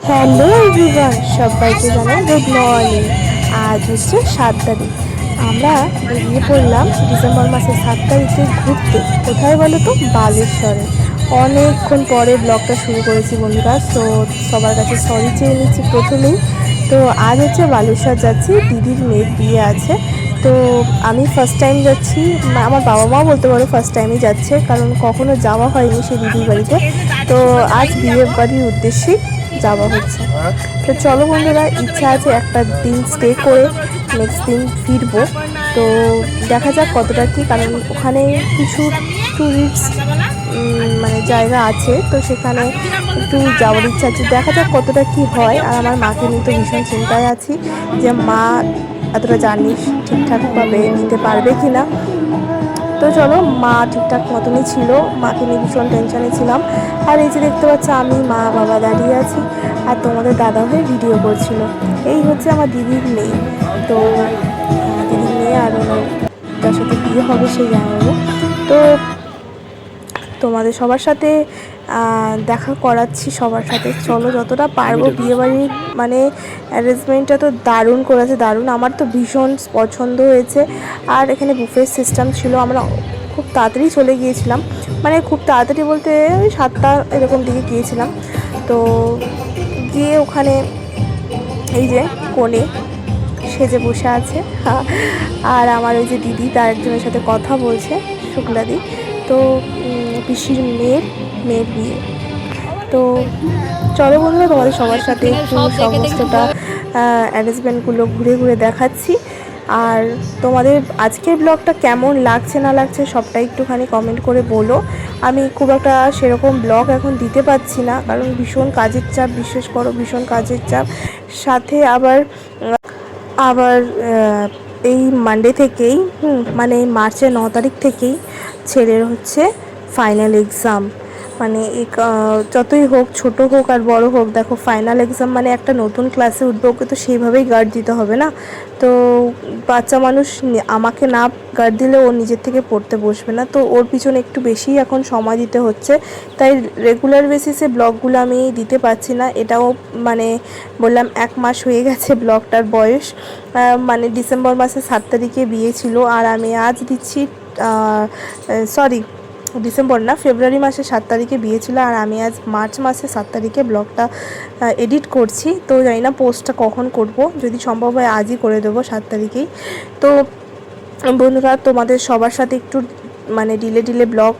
Hello everyone, সবাইকে জানাই good morning. আজ হচ্ছে 7 তারিখ। আমরা বেরিয়ে পড়লাম ডিসেম্বর মাসের 7 তারিখে ঘুরতে। কোথায় বলো তো? বালেশ্বরে। অনেকক্ষণ পরে ব্লগটা শুরু করেছি বন্ধুরা, তো সবার কাছে সরি চেয়ে নিচ্ছি প্রথমেই। তো আজ হচ্ছে বালেশ্বর যাচ্ছি, দিদির মেয়ের বিয়ে আছে। তো আমি ফার্স্ট টাইম যাচ্ছি, আমার বাবা মাও বলতে পারো ফার্স্ট টাইমই যাচ্ছে, কারণ কখনো যাওয়া হয়নি সেই দিদির বাড়িতে। তো আজ বিয়ে বাড়ির উদ্দেশ্যেই যাওয়া হচ্ছে। তো চলো বন্ধুরা, ইচ্ছা আছে একটা দিন স্টে করে নেক্সট দিন ফিরবো। তো দেখা যাক কতটা কী, কারণ ওখানে কিছু ট্যুরিস্ট মানে জায়গা আছে, তো সেখানে একটু যাওয়ার ইচ্ছা আছে। দেখা যাক কতটা কী হয়। আর আমার মাকে নিয়ে তো ভীষণ চিন্তায় আছি যে মা এতটা জার্নি ঠিকঠাকভাবে নিতে পারবে কি না। তো চলো, মা ঠিকঠাক মতনই ছিল, মাকে নিয়ে ভীষণ টেনশানে ছিলাম। আর এই যে দেখতে পাচ্ছ, আমি মা বাবা দাঁড়িয়ে আছি, আর তোমাদের দাদা হয়ে ভিডিও করছিল। এই হচ্ছে আমার দিদির মেয়ে। তো দিদির মেয়ে আর তার সাথে বিয়ে হবে সেই জানাবো। তো তোমাদের সবার সাথে দেখা করাচ্ছি সবার সাথে। চলো যতটা পারবো। বিয়েবাড়ির মানে অ্যারেঞ্জমেন্টটা তো দারুণ করেছে, দারুণ। আমার তো ভীষণ পছন্দ হয়েছে। আর এখানে বুফে সিস্টেম ছিল। আমরা খুব তাড়াতাড়ি চলে গিয়েছিলাম, মানে খুব তাড়াতাড়ি বলতে ওই 7টা এরকম দিকে গিয়েছিলাম। তো গিয়ে ওখানে এই যে কোণে সেজে বসে আছে, আর আমার ওই যে দিদি তার একজনের সাথে কথা বলছে, শুক্লাদি। তো পিসির মেয়ের বিয়ে। তো চলো বন্ধুরা, তোমাদের সবার সাথে একটু সমস্তটা অ্যারেঞ্জমেন্টগুলো ঘুরে ঘুরে দেখাচ্ছি। আর তোমাদের আজকের ব্লগটা কেমন লাগছে না লাগছে সবটাই একটুখানি কমেন্ট করে বলো। আমি খুব একটা সেরকম ব্লগ এখন দিতে পারছি না, কারণ ভীষণ কাজের চাপ, বিশেষ করো ভীষণ কাজের চাপ। সাথে আবার আবার এই মানডে থেকেই মানে মার্চের 9 তারিখ থেকেই ছেলের হচ্ছে ফাইনাল এক্সাম। মানে যতই হোক, ছোট হোক আর বড় হোক, দেখো ফাইনাল এক্সাম মানে একটা নতুন ক্লাসে উঠবে, ওকে তো সেইভাবেই গার্ড দিতে হবে না। তো বাচ্চা মানুষ, আমাকে না গার্ড দিলে ও নিজের থেকে পড়তে বসবে না। তো ওর পিছনে একটু বেশি এখন সময় দিতে হচ্ছে, তাই রেগুলার বেসিসে ব্লগগুলো আমি দিতে পারছি না। এটাও মানে বললাম 1 মাস হয়ে গেছে ব্লগটার বয়স। মানে ডিসেম্বর মাসের 7 তারিখে বিয়ে ছিল, আর আমি আজ দিচ্ছি সরি, ডিসেম্বর না, ফেব্রুয়ারি মাসের 7 তারিখে বিয়ে ছিল, আর আমি আজ মার্চ মাসের 7 তারিখে ব্লগটা এডিট করছি। তো জানি না পোস্টটা কখন করব, যদি সম্ভব হয় আজই করে দেবো 7 তারিখেই। তো বন্ধুরা, তোমাদের সবার সাথে একটু মানে ডিলে ব্লগ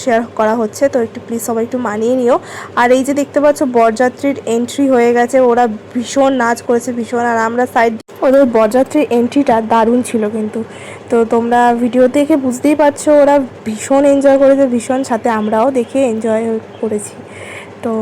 শেয়ার করা হচ্ছে, তো একটু প্লিজ সবাই একটু মানিয়ে নিও। আর এই যে দেখতে পাচ্ছ, বরযাত্রীর এন্ট্রি হয়ে গেছে, ওরা ভীষণ নাচ করেছে ভীষণ। আর আমরা সাইড, ওদের বরযাত্রীর এন্ট্রিটা দারুণ ছিল কিন্তু। তো তোমরা ভিডিও দেখে বুঝতেই পারছো ওরা ভীষণ এনজয় করেছে, ভীষণ। সাথে আমরাও দেখে এনজয় করেছি। তো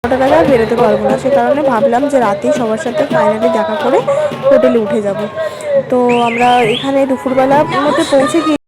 ওটা টাকা বেরোতে পারবো না, সে কারণে ভাবলাম যে রাতেই সবার সাথে ফাইনালি দেখা করে হোটেলে উঠে যাব। তো আমরা এখানে দুপুরবেলার মধ্যে পৌঁছে গিয়ে